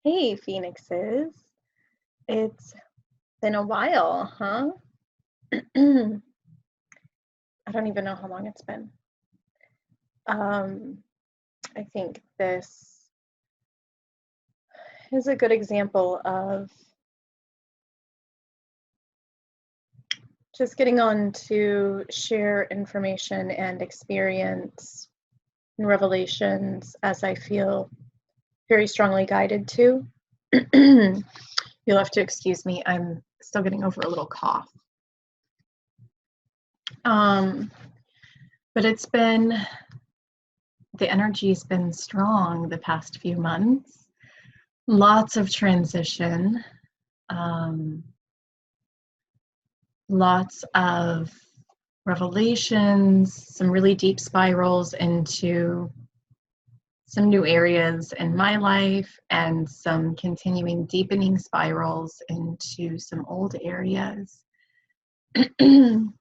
Hey, Phoenixes. It's been a while, huh? I don't even know how long it's been. I think this is a good example of just getting on to share information and experience and revelations as I feel very strongly guided to. You'll have to excuse me, I'm still getting over a little cough. But the energy's been strong the past few months. Lots of transition, lots of revelations, some really deep spirals into some new areas in my life, and some continuing deepening spirals into some old areas. And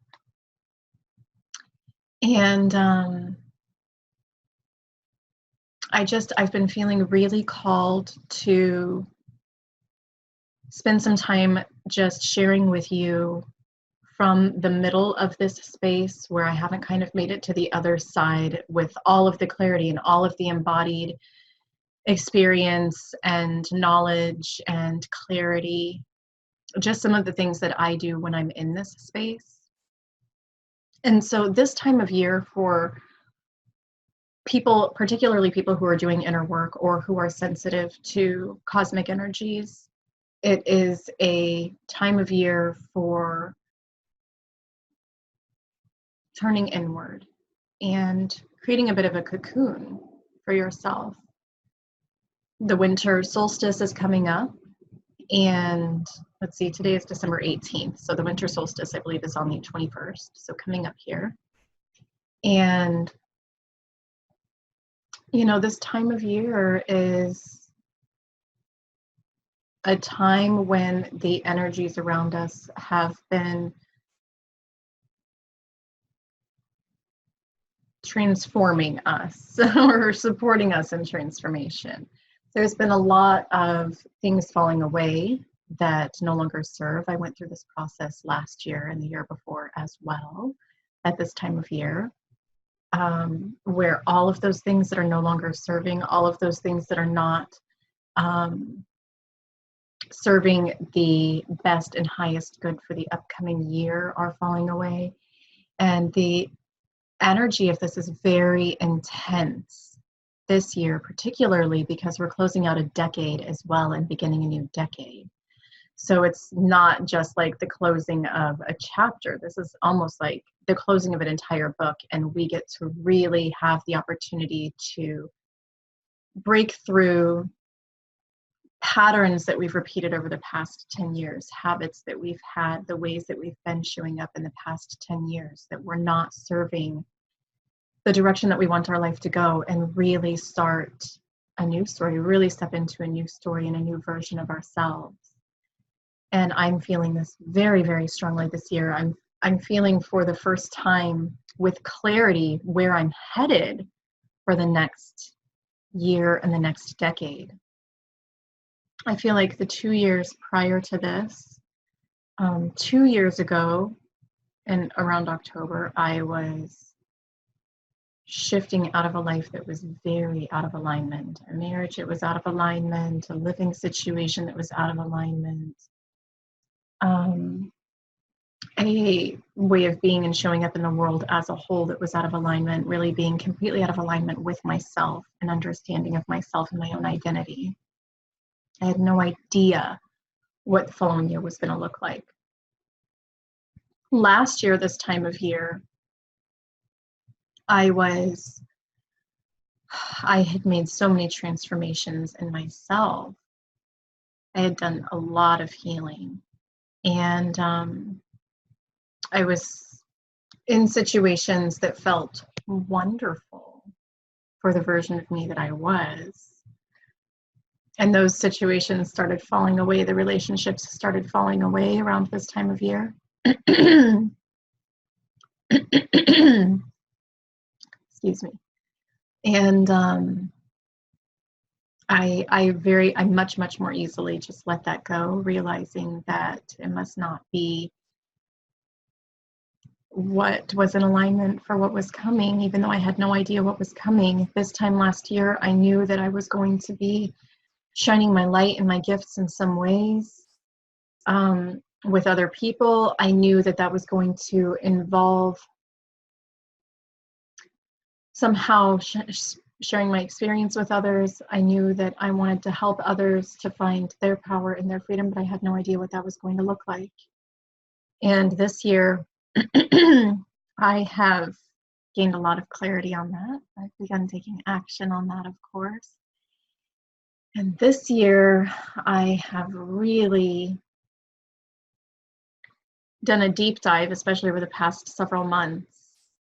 I've been feeling really called to spend some time just sharing with you from the middle of this space where I haven't kind of made it to the other side with all of the clarity and all of the embodied experience and knowledge and clarity, just some of the things that I do when I'm in this space. And so this time of year for people, particularly people who are doing inner work or who are sensitive to cosmic energies, it is a time of year for turning inward and creating a bit of a cocoon for yourself. The winter solstice is coming up, and let's see, today is December 18th, so the winter solstice, I believe, is on the 21st, so coming up here. And you know, this time of year is a time when the energies around us have been transforming us or supporting us in transformation. There's been a lot of things falling away that no longer serve. I went through this process last year and the year before as well at this time of year, where all of those things that are no longer serving, all of those things that are not serving the best and highest good for the upcoming year are falling away. And the energy of this is very intense this year, particularly because we're closing out a decade as well and beginning a new decade. So it's not just like the closing of a chapter. This is almost like the closing of an entire book, and we get to really have the opportunity to break through patterns that we've repeated over the past 10 years, habits that we've had, the ways that we've been showing up in the past 10 years that we're not serving the direction that we want our life to go, and really start a new story, really step into a new story and a new version of ourselves. And I'm feeling this very, very strongly this year. I'm feeling for the first time with clarity where I'm headed for the next year and the next decade. I feel like the 2 years prior to this, 2 years ago, and around October, I was shifting out of a life that was very out of alignment. A marriage that was out of alignment, a living situation that was out of alignment, a way of being and showing up in the world as a whole that was out of alignment, really being completely out of alignment with myself and understanding of myself and my own identity. I had no idea what the following year was going to look like. Last year, this time of year, I had made so many transformations in myself. I had done a lot of healing, and I was in situations that felt wonderful for the version of me that I was. And those situations started falling away. The relationships started falling away around this time of year. Excuse me. And I much more easily just let that go, realizing that it must not be what was in alignment for what was coming, even though I had no idea what was coming. This time last year, I knew that I was going to be shining my light and my gifts in some ways with other people. I knew that that was going to involve somehow sharing my experience with others. I knew that I wanted to help others to find their power and their freedom, but I had no idea what that was going to look like. And this year, I have gained a lot of clarity on that. I've begun taking action on that, of course. And this year, I have really done a deep dive, especially over the past several months,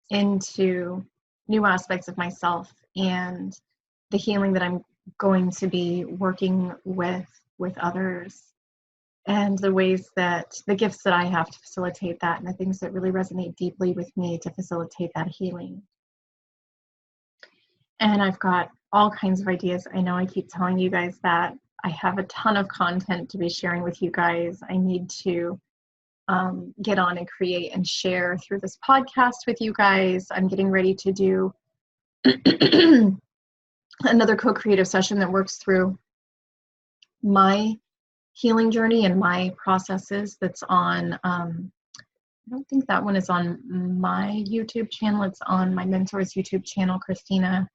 into new aspects of myself and the healing that I'm going to be working with others, and the ways that the gifts that I have to facilitate that, and the things that really resonate deeply with me to facilitate that healing. And I've got all kinds of ideas. I know I keep telling you guys that I have a ton of content to be sharing with you guys. I need to get on and create and share through this podcast with you guys. I'm getting ready to do another co-creative session that works through my healing journey and my processes. That's on, I don't think that one is on my YouTube channel. It's on my mentor's YouTube channel, Christina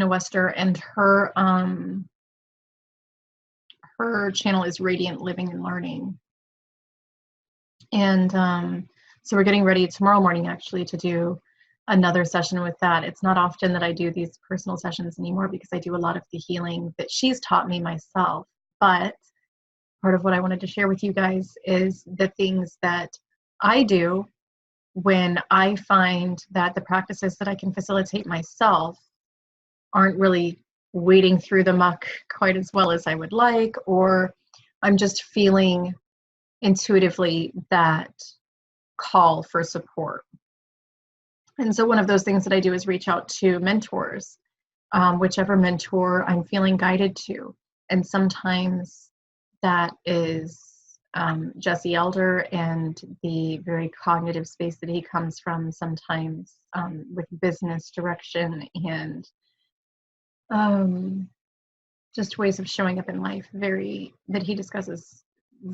Wester, and her channel is Radiant Living and Learning. And so we're getting ready tomorrow morning, actually, to do another session with that. It's not often that I do these personal sessions anymore because I do a lot of the healing that she's taught me myself. But part of what I wanted to share with you guys is the things that I do when I find that the practices that I can facilitate myself aren't really wading through the muck quite as well as I would like, or I'm just feeling intuitively that call for support. And so one of those things that I do is reach out to mentors, whichever mentor I'm feeling guided to. And sometimes that is Jesse Elder and the very cognitive space that he comes from, sometimes with business direction and just ways of showing up in life that he discusses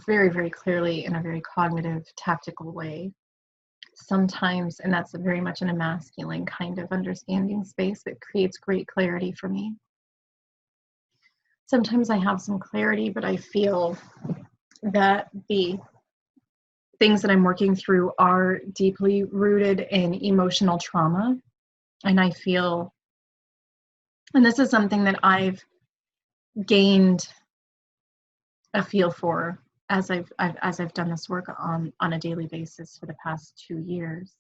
very clearly in a very cognitive, tactical way. Sometimes, and that's very much in a masculine kind of understanding space that creates great clarity for me. Sometimes I have some clarity, but I feel that the things that I'm working through are deeply rooted in emotional trauma. And I feel, and this is something that I've gained a feel for as I've done this work on a daily basis for the past 2 years.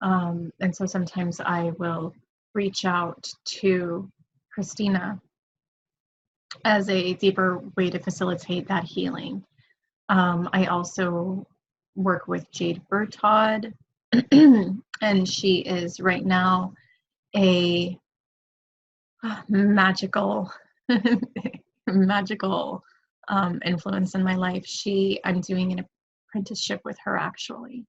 And so sometimes I will reach out to Christina as a deeper way to facilitate that healing. I also work with Jade Bertod, and she is right now a magical influence in my life. I'm doing an apprenticeship with her, actually.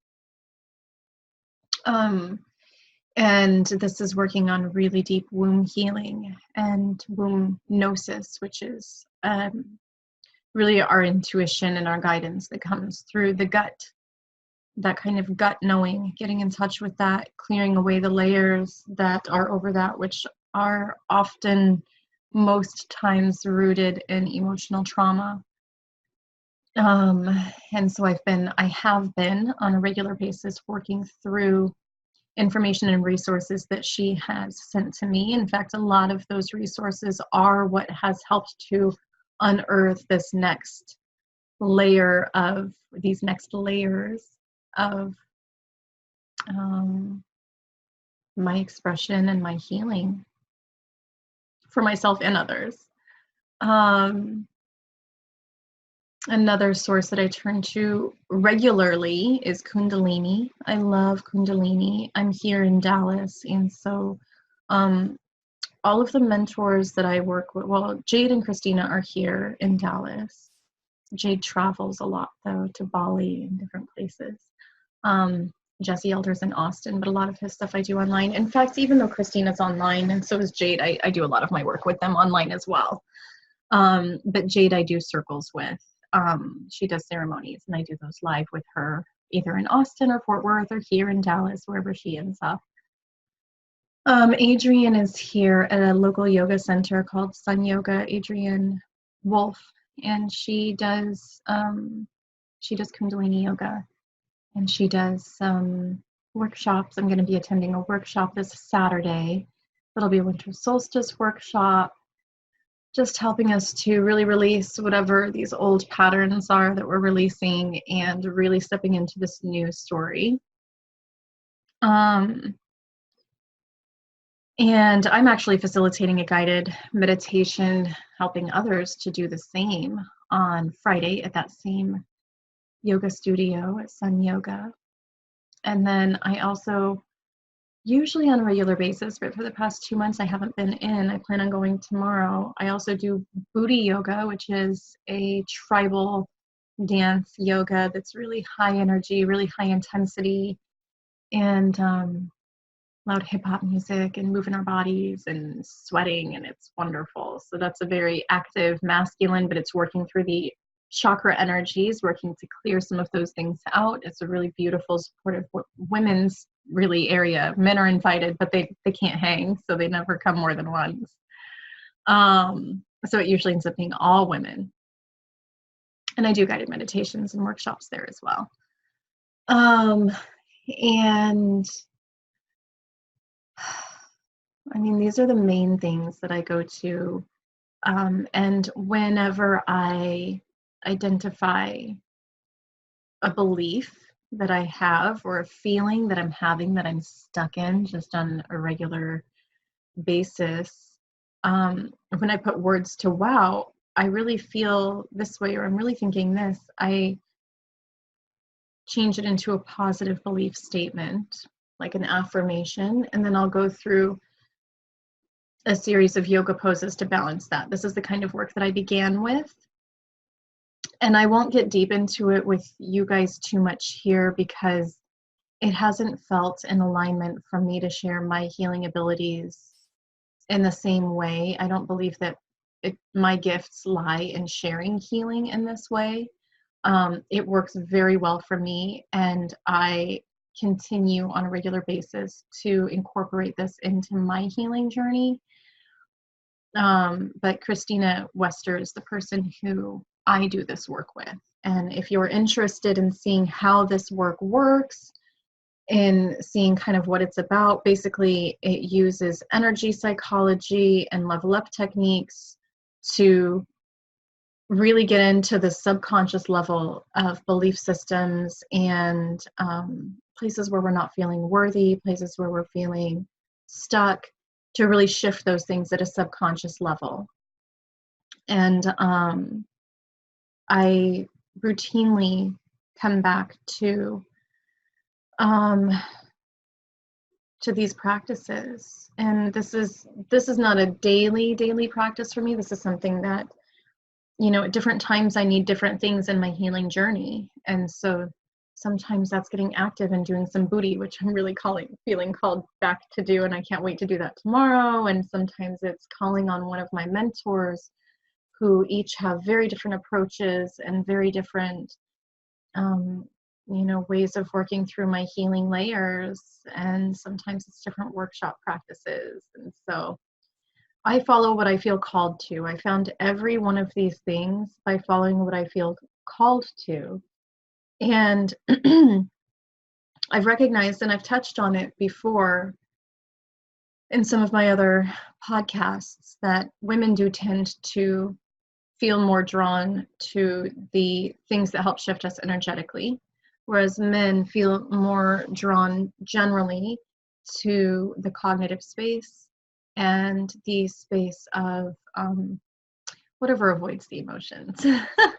And this is working on really deep womb healing and womb gnosis, which is really our intuition and our guidance that comes through the gut, that kind of gut knowing, getting in touch with that, clearing away the layers that are over that, which are often most times rooted in emotional trauma. And so I have been on a regular basis working through information and resources that she has sent to me. In fact, a lot of those resources are what has helped to unearth these next layers of my expression and my healing for myself and others. Another source that I turn to regularly is Kundalini. I love Kundalini. I'm here in Dallas, and so all of the mentors that I work with, well, Jade and Christina are here in Dallas. Jade travels a lot, though, to Bali and different places. Jesse Elder's in Austin, but a lot of his stuff I do online. In fact, even though Christina's online and so is Jade, I do a lot of my work with them online as well. But Jade I do circles with. She does ceremonies, and I do those live with her, either in Austin or Fort Worth or here in Dallas, wherever she ends up. Adrienne is here at a local yoga center called Sun Yoga, Adrienne Wolf, and she does Kundalini yoga, and she does some workshops. I'm going to be attending a workshop this Saturday. It'll be a winter solstice workshop, just helping us to really release whatever these old patterns are that we're releasing and really stepping into this new story. And I'm actually facilitating a guided meditation, helping others to do the same on Friday at that same yoga studio at Sun Yoga. And then I also, usually on a regular basis, but for the past 2 months I haven't been in, I plan on going tomorrow. I also do booty yoga, which is a tribal dance yoga that's really high energy, really high intensity, and loud hip-hop music and moving our bodies and sweating, and it's wonderful. So that's a very active masculine, but it's working through the chakra energies, working to clear some of those things out. It's a really beautiful, supportive women's really area. Men are invited, but they can't hang, so they never come more than once. So it usually ends up being all women. And I do guided meditations and workshops there as well. And I mean, these are the main things that I go to. And whenever I identify a belief that I have or a feeling that I'm having that I'm stuck in just on a regular basis, when I put words to, wow, I really feel this way, or I'm really thinking this, I change it into a positive belief statement, like an affirmation, and then I'll go through a series of yoga poses to balance that. This is the kind of work that I began with. And I won't get deep into it with you guys too much here because it hasn't felt in alignment for me to share my healing abilities in the same way. I don't believe that my gifts lie in sharing healing in this way. It works very well for me, and I continue on a regular basis to incorporate this into my healing journey. But Christina Wester is the person who I do this work with. And if you're interested in seeing how this work works, in seeing kind of what it's about, basically it uses energy psychology and level up techniques to really get into the subconscious level of belief systems and places where we're not feeling worthy, places where we're feeling stuck, to really shift those things at a subconscious level. And I routinely come back to these practices, and this is not a daily practice for me. This is something that, you know, at different times I need different things in my healing journey, and so sometimes that's getting active and doing some booty, which I'm really feeling called back to do, and I can't wait to do that tomorrow. And sometimes it's calling on one of my mentors who each have very different approaches and very different ways of working through my healing layers, and sometimes it's different workshop practices. And so I follow what I feel called to. I found every one of these things by following what I feel called to. And I've recognized, and I've touched on it before in some of my other podcasts, that women do tend to feel more drawn to the things that help shift us energetically, whereas men feel more drawn generally to the cognitive space and the space of whatever avoids the emotions,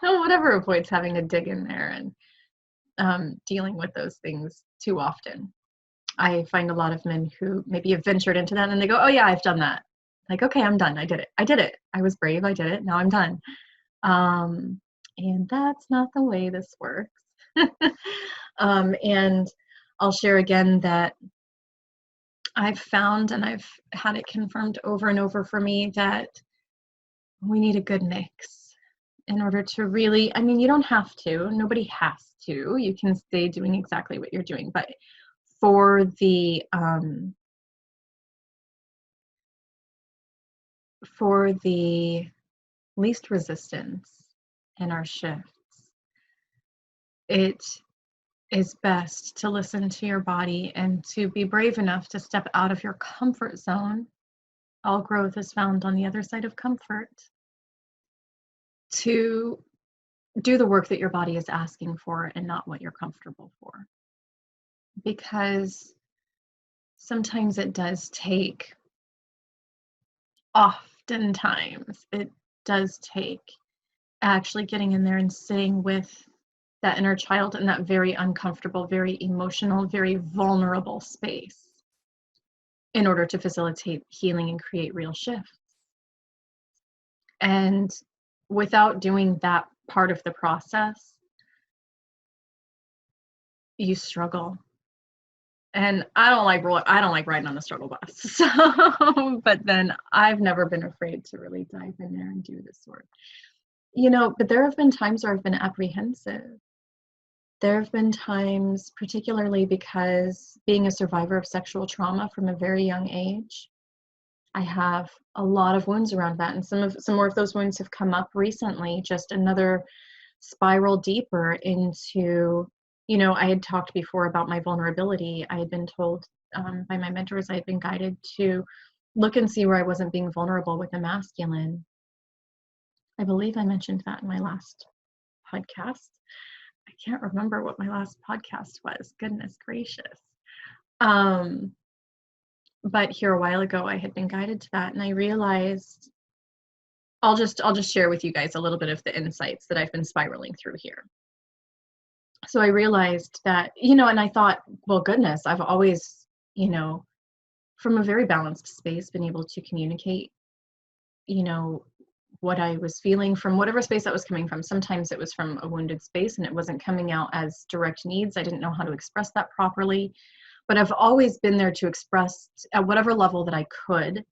whatever avoids having to dig in there and dealing with those things too often. I find a lot of men who maybe have ventured into that and they go, oh yeah, I've done that. Like, okay, I'm done. I did it. I did it. I was brave. I did it. Now I'm done. And that's not the way this works. And I'll share again that I've found, and I've had it confirmed over and over for me, that we need a good mix in order to really, I mean, you don't have to, nobody has to, you can stay doing exactly what you're doing, but for the least resistance in our shifts, it is best to listen to your body and to be brave enough to step out of your comfort zone. All growth is found on the other side of comfort. To do the work that your body is asking for and not what you're comfortable for. Because sometimes it does take, oftentimes, it does take actually getting in there and sitting with that inner child in that very uncomfortable, very emotional, very vulnerable space in order to facilitate healing and create real shifts. And without doing that part of the process, you struggle. And I don't like riding on the struggle bus. So, but then I've never been afraid to really dive in there and do this work. But there have been times where I've been apprehensive. There have been times, particularly because being a survivor of sexual trauma from a very young age, I have a lot of wounds around that. And some more of those wounds have come up recently, just another spiral deeper into, I had talked before about my vulnerability. I had been told by my mentors, I had been guided to look and see where I wasn't being vulnerable with the masculine. I believe I mentioned that in my last podcast. I can't remember what my last podcast was. Goodness gracious. But here a while ago, I had been guided to that, and I realized, I'll just share with you guys a little bit of the insights that I've been spiraling through here. So I realized that, and I thought, well, goodness, I've always, from a very balanced space, been able to communicate, what I was feeling from whatever space that was coming from. Sometimes it was from a wounded space and it wasn't coming out as direct needs. I didn't know how to express that properly, but I've always been there to express at whatever level that I could.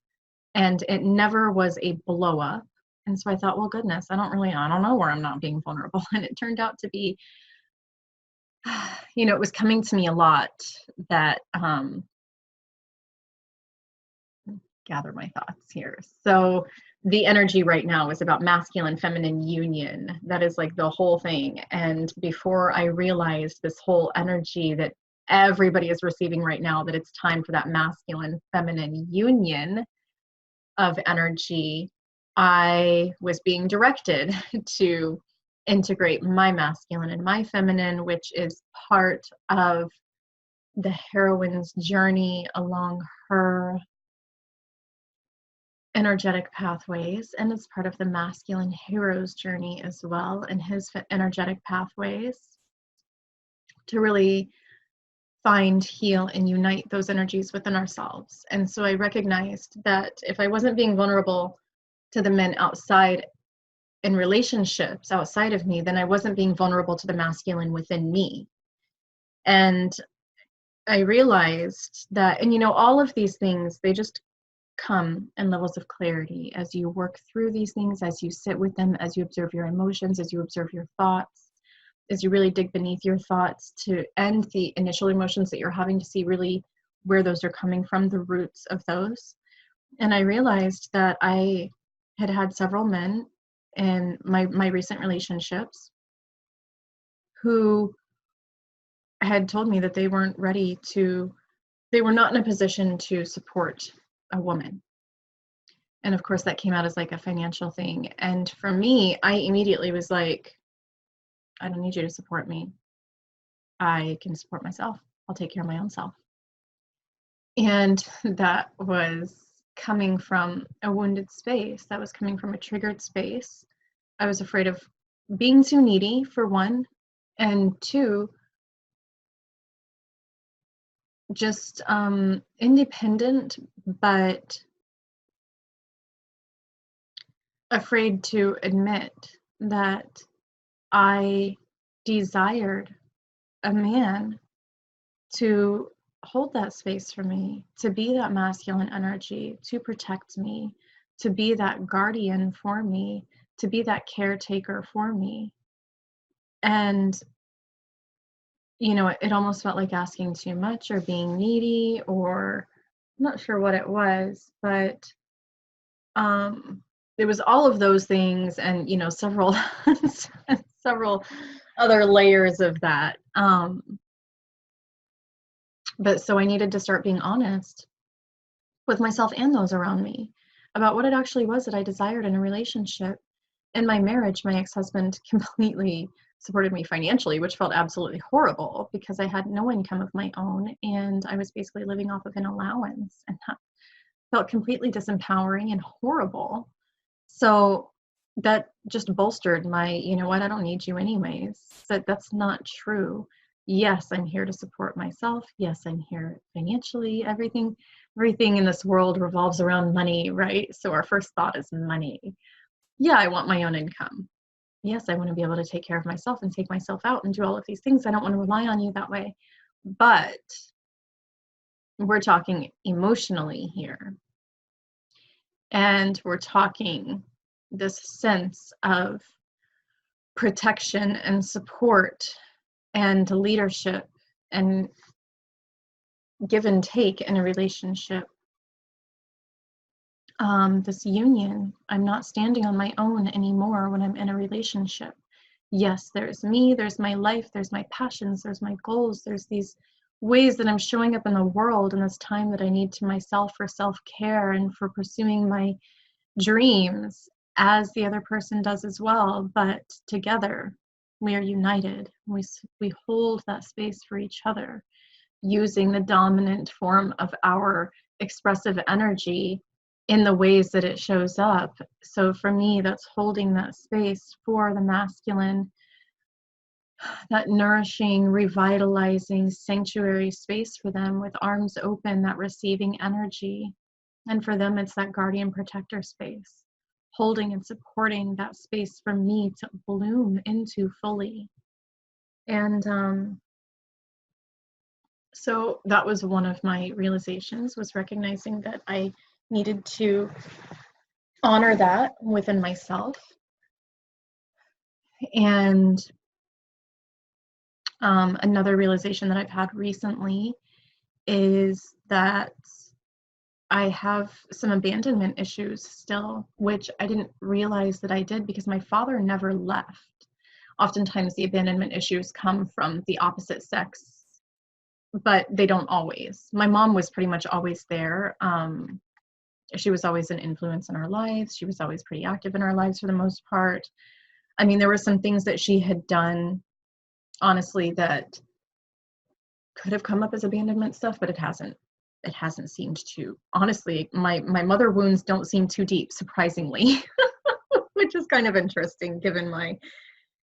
And it never was a blow up. And so I thought, well, goodness, I don't know where I'm not being vulnerable. And it turned out to be, it was coming to me a lot that, gather my thoughts here. So the energy right now is about masculine feminine union. That is like the whole thing. And before I realized this whole energy that everybody is receiving right now, that it's time for that masculine feminine union of energy, I was being directed to integrate my masculine and my feminine, which is part of the heroine's journey along her energetic pathways, and it's part of the masculine hero's journey as well, and his energetic pathways, to really find, heal, and unite those energies within ourselves. And so I recognized that if I wasn't being vulnerable to the men outside in relationships outside of me, then I wasn't being vulnerable to the masculine within me. And I realized that, and all of these things, they just come in levels of clarity as you work through these things, as you sit with them, as you observe your emotions, as you observe your thoughts, as you really dig beneath your thoughts to end the initial emotions that you're having, to see really where those are coming from, the roots of those. And I realized that I had had several men in my recent relationships who had told me that they were not in a position to support a woman. And of course that came out as like a financial thing. And for me, I immediately was like, I don't need you to support me. I can support myself. I'll take care of my own self. And that was coming from a wounded space. That was coming from a triggered space. I was afraid of being too needy, for one, and two, just independent, but afraid to admit that I desired a man to hold that space for me, to be that masculine energy, to protect me, to be that guardian for me, to be that caretaker for me. And, it almost felt like asking too much or being needy, or I'm not sure what it was, but um, it was all of those things, and, several several other layers of that. But so I needed to start being honest with myself and those around me about what it actually was that I desired in a relationship. In my marriage, my ex-husband completely supported me financially, which felt absolutely horrible because I had no income of my own and I was basically living off of an allowance, and that felt completely disempowering and horrible. So that just bolstered my, you know what, I don't need you anyways. But that's not true. Yes, I'm here to support myself. Yes, I'm here financially. Everything in this world revolves around money, right? So our first thought is money. Yeah, I want my own income. Yes, I want to be able to take care of myself and take myself out and do all of these things. I don't want to rely on you that way. But we're talking emotionally here. And we're talking this sense of protection and support and leadership and give and take in a relationship. This union, I'm not standing on my own anymore when I'm in a relationship. Yes, there's me, there's my life, there's my passions, there's my goals, there's these ways that I'm showing up in the world in this time that I need to myself for self-care and for pursuing my dreams, as the other person does as well. But together we are united. We hold that space for each other using the dominant form of our expressive energy in the ways that it shows up. So for me, that's holding that space for the masculine, that nourishing, revitalizing sanctuary space for them with arms open, that receiving energy. And for them, it's that guardian protector space, holding and supporting that space for me to bloom into fully. And so that was one of my realizations, was recognizing that I needed to honor that within myself. And another realization that I've had recently is that I have some abandonment issues still, which I didn't realize that I did because my father never left. Oftentimes the abandonment issues come from the opposite sex, but they don't always. My mom was pretty much always there. She was always an influence in our lives. She was always pretty active in our lives for the most part. I mean, there were some things that she had done, honestly, that could have come up as abandonment stuff, but it hasn't seemed to. Honestly, my mother wounds don't seem too deep, surprisingly, which is kind of interesting given my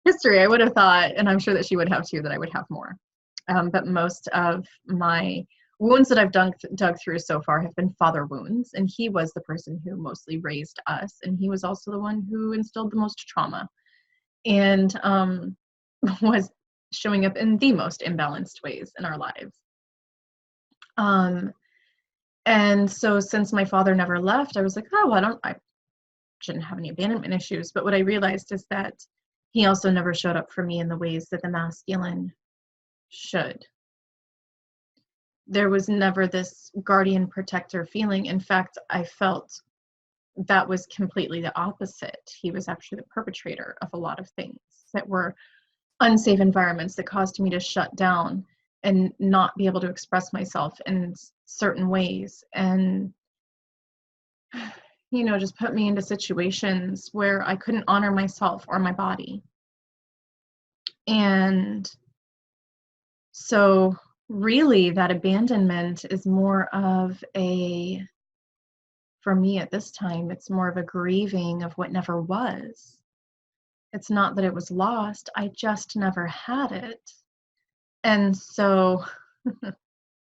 history. I would have thought, and I'm sure that she would have too, that I would have more. But most of my wounds that I've dug through so far have been father wounds, and he was the person who mostly raised us, and he was also the one who instilled the most trauma, and was showing up in the most imbalanced ways in our lives. And so since my father never left, I was like, oh, I shouldn't have any abandonment issues. But what I realized is that he also never showed up for me in the ways that the masculine should. There was never this guardian protector feeling. In fact, I felt that was completely the opposite. He was actually the perpetrator of a lot of things that were unsafe environments that caused me to shut down and not be able to express myself in certain ways, and just put me into situations where I couldn't honor myself or my body. And so really that abandonment is more of for me at this time, it's more of a grieving of what never was. It's not that it was lost, I just never had it. And so,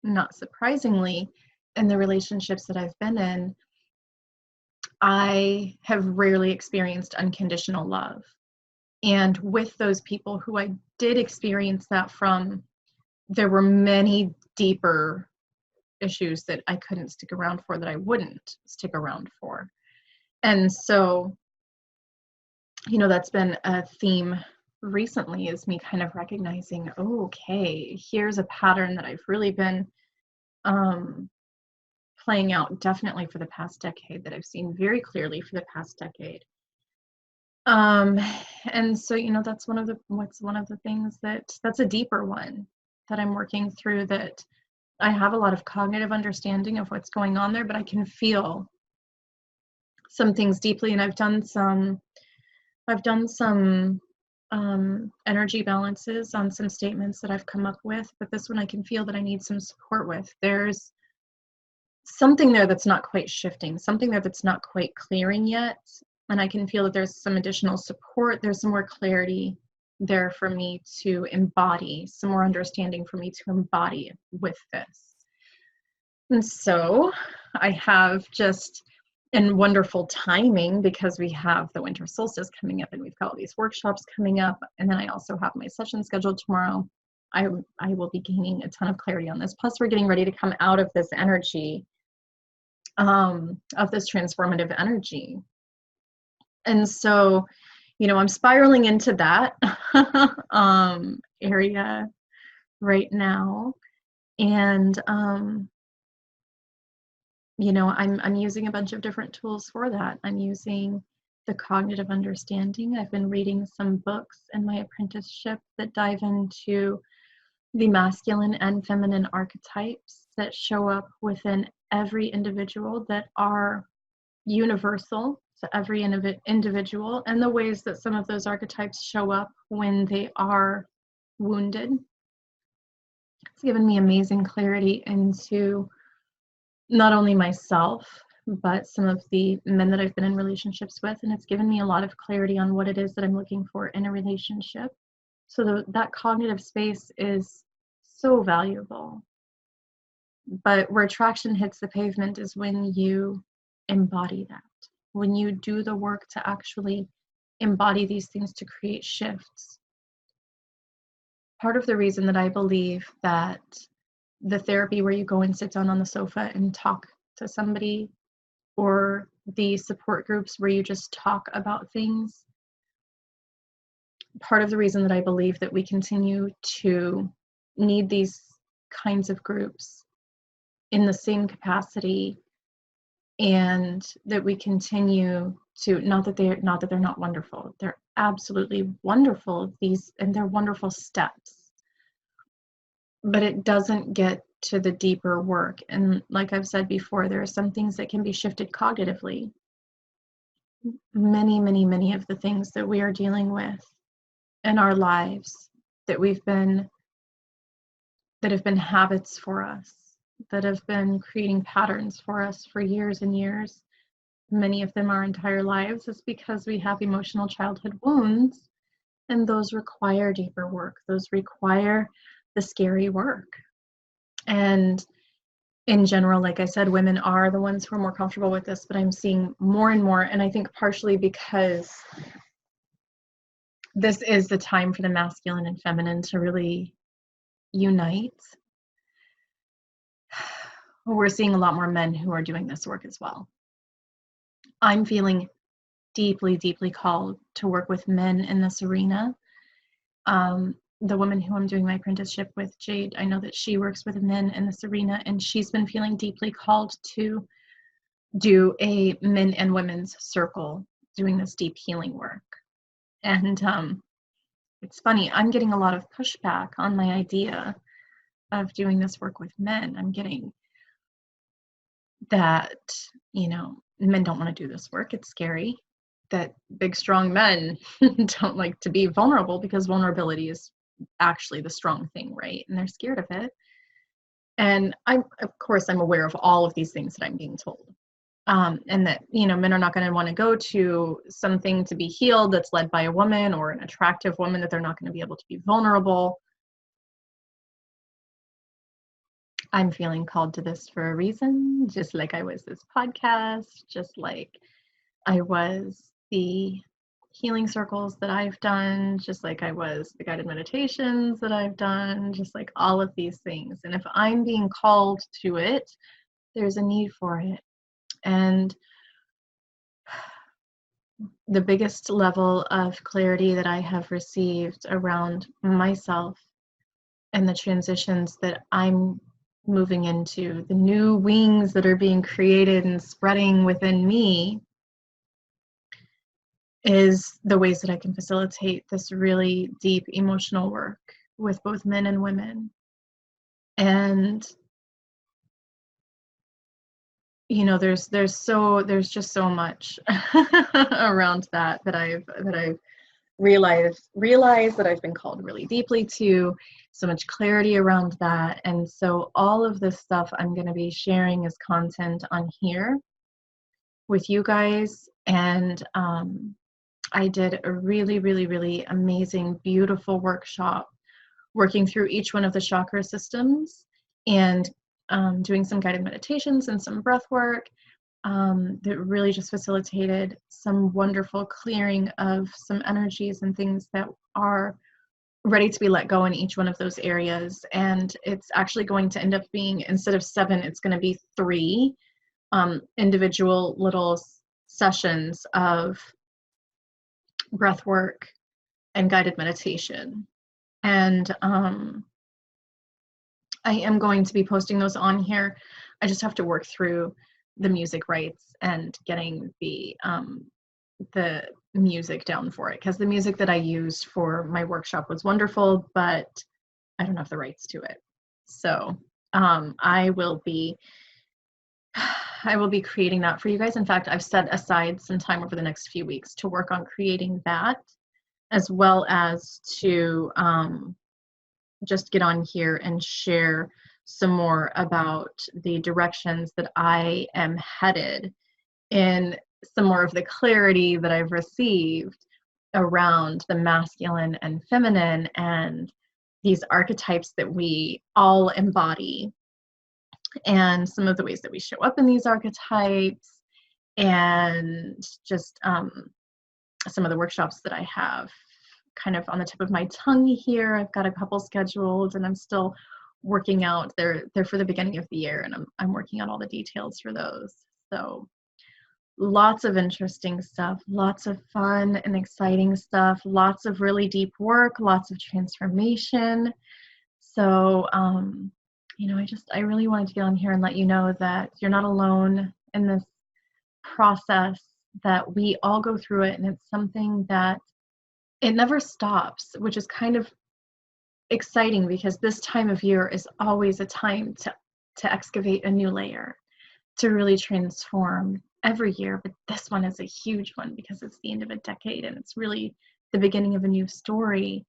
not surprisingly, in the relationships that I've been in, I have rarely experienced unconditional love. And with those people who I did experience that from, there were many deeper issues that I couldn't stick around for, that I wouldn't stick around for. And so, that's been a theme recently, is me kind of recognizing, oh, okay, here's a pattern that I've really been playing out definitely for the past decade, that I've seen very clearly for the past decade. And so, that's one of the things that's a deeper one that I'm working through, that I have a lot of cognitive understanding of what's going on there, but I can feel some things deeply. And I've done some energy balances on some statements that I've come up with, but this one I can feel that I need some support with. There's something there that's not quite shifting, something there that's not quite clearing yet. And I can feel that there's some additional support. There's some more clarity there for me to embody, some more understanding for me to embody with this. And so I have just, in wonderful timing, because we have the winter solstice coming up and we've got all these workshops coming up. And then I also have my session scheduled tomorrow. I will be gaining a ton of clarity on this. Plus, we're getting ready to come out of this energy, of this transformative energy. And so, I'm spiraling into that area right now. And, I'm using a bunch of different tools for that. I'm using the cognitive understanding. I've been reading some books in my apprenticeship that dive into the masculine and feminine archetypes that show up within every individual, that are universal to every individual, and the ways that some of those archetypes show up when they are wounded. It's given me amazing clarity into not only myself, but some of the men that I've been in relationships with, and it's given me a lot of clarity on what it is that I'm looking for in a relationship. So that cognitive space is so valuable. But where traction hits the pavement is when you embody that, when you do the work to actually embody these things to create shifts. Part of the reason that I believe that the therapy where you go and sit down on the sofa and talk to somebody, or the support groups where you just talk about things, part of the reason that I believe that we continue to need these kinds of groups in the same capacity, and that we continue to, not that they're not wonderful, they're absolutely wonderful, and they're wonderful steps, but it doesn't get to the deeper work. And like I've said before, there are some things that can be shifted cognitively. Many of the things that we are dealing with in our lives, that have been habits for us, that have been creating patterns for us for years and years, many of them our entire lives, is because we have emotional childhood wounds, and those require deeper work. Those require the scary work. And in general, like I said, women are the ones who are more comfortable with this, but I'm seeing more and more, and I think partially because this is the time for the masculine and feminine to really unite. We're seeing a lot more men who are doing this work as well. I'm feeling deeply called to work with men in this arena. The woman who I'm doing my apprenticeship with, Jade, I know that she works with men in this arena, and she's been feeling deeply called to do a men and women's circle doing this deep healing work. And it's funny, I'm getting a lot of pushback on my idea of doing this work with men. I'm getting that, men don't want to do this work. It's scary. That big, strong men don't like to be vulnerable, because vulnerability is actually the strong thing, right? And they're scared of it. And I'm aware of all of these things that I'm being told. And that, men are not going to want to go to something to be healed that's led by a woman, or an attractive woman, that they're not going to be able to be vulnerable. I'm feeling called to this for a reason, just like I was this podcast, just like I was the healing circles that I've done, just like I was the guided meditations that I've done, just like all of these things. And if I'm being called to it, there's a need for it. And the biggest level of clarity that I have received around myself and the transitions that I'm moving into, the new wings that are being created and spreading within me, is the ways that I can facilitate this really deep emotional work with both men and women. And you know, there's just so much around that I've realized that I've been called really deeply to, so much clarity around that. And so all of this stuff I'm going to be sharing as content on here with you guys. And I did a really, really, really amazing, beautiful workshop working through each one of the chakra systems and doing some guided meditations and some breath work that really just facilitated some wonderful clearing of some energies and things that are ready to be let go in each one of those areas. And it's actually going to end up being, instead of 7, it's going to be 3 individual little sessions of breath work and guided meditation. And I am going to be posting those on here. I just have to work through the music rights and getting the music down for it, because the music that I used for my workshop was wonderful, but I don't have the rights to it. So I will be creating that for you guys. In fact, I've set aside some time over the next few weeks to work on creating that, as well as to just get on here and share some more about the directions that I am headed in, some more of the clarity that I've received around the masculine and feminine and these archetypes that we all embody, and some of the ways that we show up in these archetypes, and just some of the workshops that I have kind of on the tip of my tongue here. I've got a couple scheduled, and I'm still working out. They're for the beginning of the year, and I'm working on all the details for those. So lots of interesting stuff, lots of fun and exciting stuff, lots of really deep work, lots of transformation. So you know, I really wanted to get on here and let you know that you're not alone in this process, that we all go through it, and it's something that it never stops, which is kind of exciting, because this time of year is always a time to excavate a new layer, to really transform every year. But this one is a huge one because it's the end of a decade and it's really the beginning of a new story.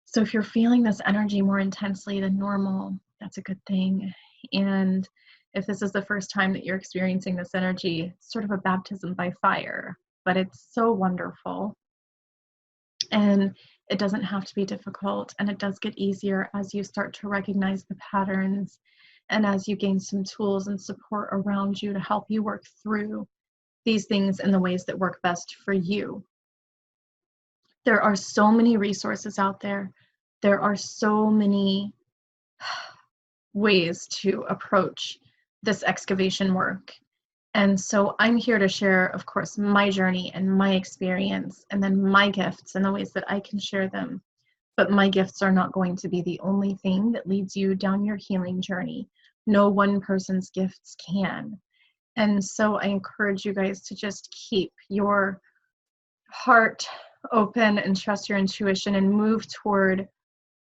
So if you're feeling this energy more intensely than normal, that's a good thing. And if this is the first time that you're experiencing this energy, it's sort of a baptism by fire, but it's so wonderful. And it doesn't have to be difficult, and it does get easier as you start to recognize the patterns and as you gain some tools and support around you to help you work through these things in the ways that work best for you. There are so many resources out there. There are so many ways to approach this excavation work. And so I'm here to share, of course, my journey and my experience, and then my gifts and the ways that I can share them. But my gifts are not going to be the only thing that leads you down your healing journey. No one person's gifts can. And so I encourage you guys to just keep your heart open and trust your intuition and move toward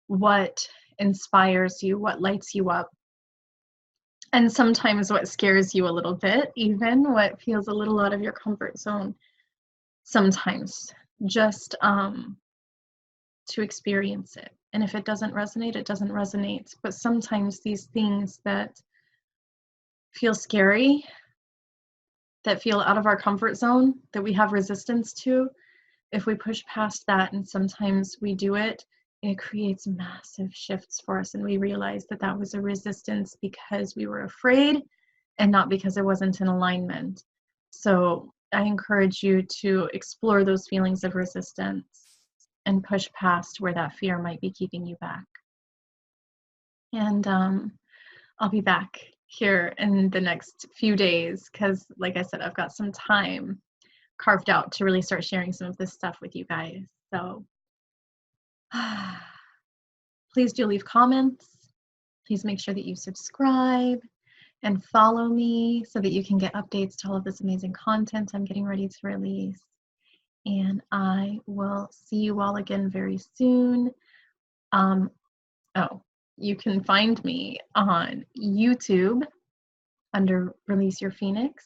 what inspires you, what lights you up. And sometimes what scares you a little bit, even what feels a little out of your comfort zone, sometimes just to experience it. And if it doesn't resonate, it doesn't resonate. But sometimes these things that feel scary, that feel out of our comfort zone, that we have resistance to, if we push past that and sometimes we do it, it creates massive shifts for us. And we realize that that was a resistance because we were afraid and not because it wasn't in alignment. So I encourage you to explore those feelings of resistance and push past where that fear might be keeping you back. And I'll be back here in the next few days because, like I said, I've got some time carved out to really start sharing some of this stuff with you guys. So please do leave comments. Please make sure that you subscribe and follow me so that you can get updates to all of this amazing content I'm getting ready to release. And I will see you all again very soon. You can find me on YouTube under Release Your Phoenix.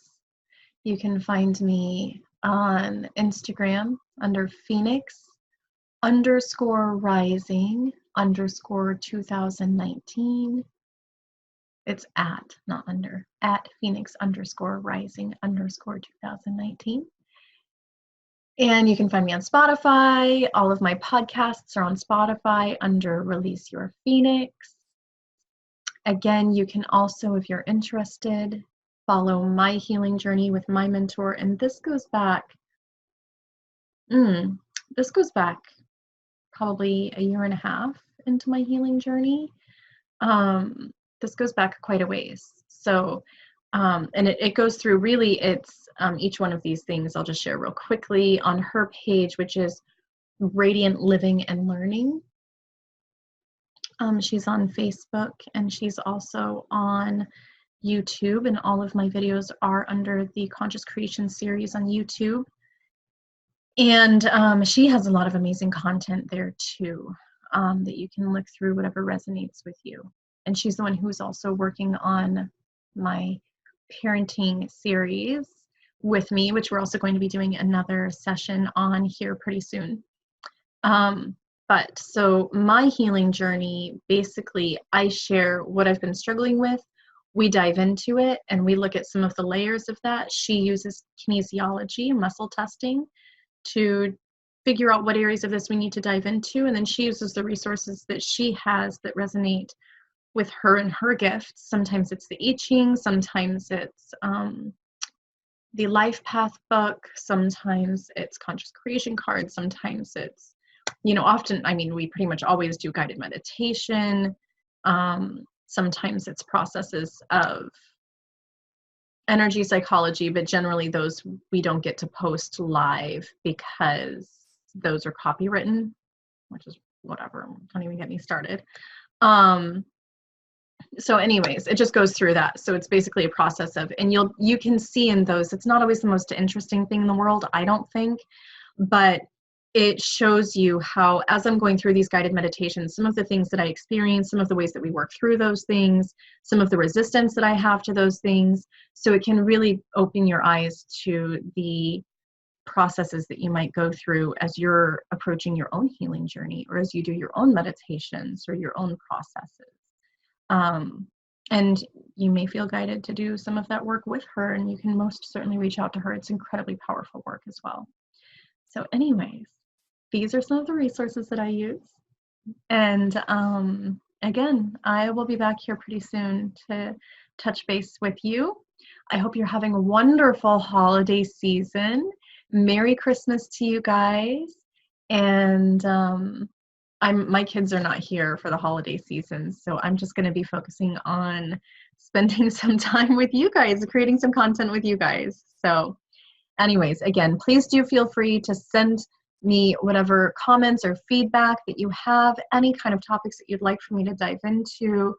You can find me on Instagram under Phoenix_rising_2019. It's at, not under, at Phoenix_rising_2019. And you can find me on Spotify. All of my podcasts are on Spotify under Release Your Phoenix. Again, you can also, if you're interested, follow my healing journey with my mentor. And this goes back probably a year and a half into my healing journey. This goes back quite a ways. So, and it goes through really, it's each one of these things I'll just share real quickly on her page, which is Radiant Living and Learning. She's on Facebook and she's also on YouTube, and all of my videos are under the Conscious Creation series on YouTube. And she has a lot of amazing content there too, that you can look through, whatever resonates with you. And she's the one who's also working on my parenting series with me, which we're also going to be doing another session on here pretty soon. But so my healing journey, basically, I share what I've been struggling with. We dive into it and we look at some of the layers of that. She uses kinesiology, muscle testing, to figure out what areas of this we need to dive into. And then she uses the resources that she has that resonate with her and her gifts. Sometimes it's the I Ching, sometimes it's the Life Path book, sometimes it's Conscious Creation cards, sometimes it's, often, we pretty much always do guided meditation. Sometimes it's processes of energy psychology, but generally those we don't get to post live because those are copywritten, which is whatever, don't even get me started. So anyways, it just goes through that. So it's basically a process of, and you can see in those, it's not always the most interesting thing in the world, I don't think, but it shows you how, as I'm going through these guided meditations, some of the things that I experience, some of the ways that we work through those things, some of the resistance that I have to those things. So it can really open your eyes to the processes that you might go through as you're approaching your own healing journey, or as you do your own meditations or your own processes. And you may feel guided to do some of that work with her, and you can most certainly reach out to her. It's incredibly powerful work as well. So anyways, these are some of the resources that I use. And again, I will be back here pretty soon to touch base with you. I hope you're having a wonderful holiday season. Merry Christmas to you guys. And my kids are not here for the holiday season, so I'm just going to be focusing on spending some time with you guys, creating some content with you guys. So anyways, again, please do feel free to send me whatever comments or feedback that you have, any kind of topics that you'd like for me to dive into.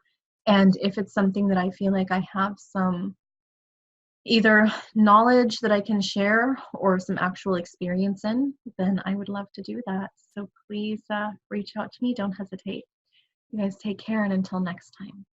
And if it's something that I feel like I have some either knowledge that I can share or some actual experience in, then I would love to do that. So please reach out to me. Don't hesitate. You guys take care, and until next time.